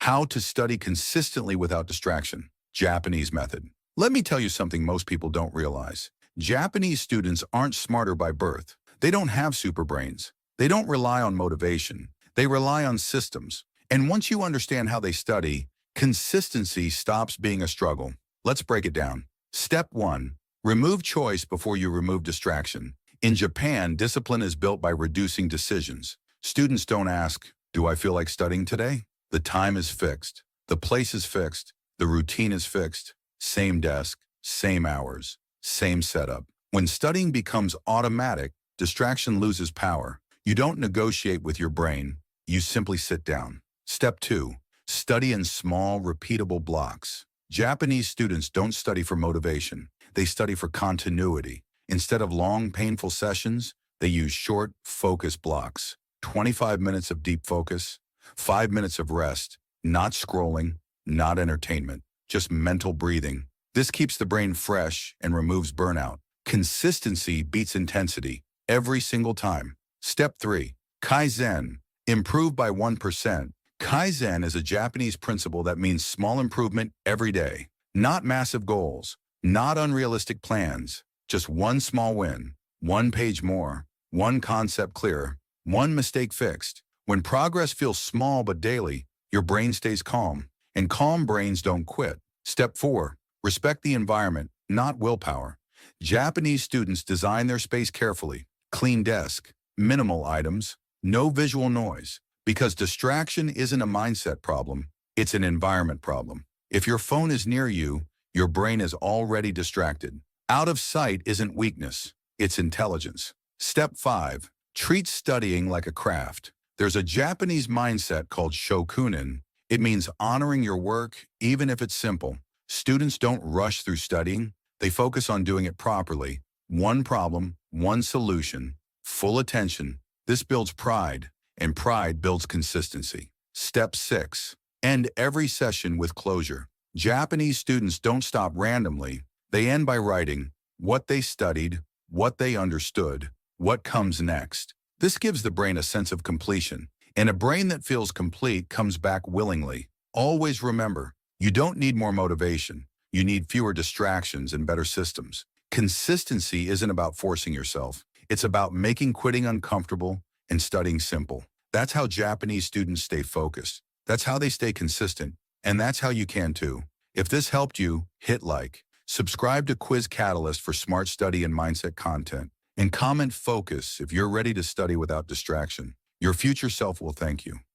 How to study consistently without distraction. Japanese method. Let me tell you something most people don't realize. Japanese students aren't smarter by birth. They don't have super brains. They don't rely on motivation. They rely on systems. And once you understand how they study, consistency stops being a struggle. Let's break it down. Step 1. Remove choice before you remove distraction. In Japan, discipline is built by reducing decisions. Students don't ask, "Do I feel like studying today?" The time is fixed. The place is fixed. The routine is fixed. Same desk, same hours, same setup. When studying becomes automatic, distraction loses power. You don't negotiate with your brain. You simply sit down. Step 2. Study in small, repeatable blocks. Japanese students don't study for motivation. They study for continuity. Instead of long, painful sessions, they use short, focused blocks. 25 minutes of deep focus, 5 minutes of rest, not scrolling, not entertainment, just mental breathing. This keeps the brain fresh and removes burnout. Consistency beats intensity every single time. Step 3. Kaizen. Improve by 1%. Kaizen is a Japanese principle that means small improvement every day. Not massive goals, not unrealistic plans, just one small win, one page more, one concept clearer, one mistake fixed. When progress feels small but daily, your brain stays calm, and calm brains don't quit. Step 4. Respect the environment, not willpower. Japanese students design their space carefully. Clean desk, minimal items, no visual noise. Because distraction isn't a mindset problem, it's an environment problem. If your phone is near you, your brain is already distracted. Out of sight isn't weakness, it's intelligence. Step 5. Treat studying like a craft. There's a Japanese mindset called shokunin. It means honoring your work, even if it's simple. Students don't rush through studying. They focus on doing it properly. One problem, one solution, full attention. This builds pride, and pride builds consistency. Step 6. End every session with closure. Japanese students don't stop randomly. They end by writing what they studied, what they understood, what comes next. This gives the brain a sense of completion, and a brain that feels complete comes back willingly. Always remember, you don't need more motivation. You need fewer distractions and better systems. Consistency isn't about forcing yourself. It's about making quitting uncomfortable and studying simple. That's how Japanese students stay focused. That's how they stay consistent. And that's how you can too. If this helped you, hit like. Subscribe to Quiz Catalyst for smart study and mindset content. And comment focus if you're ready to study without distraction. Your future self will thank you.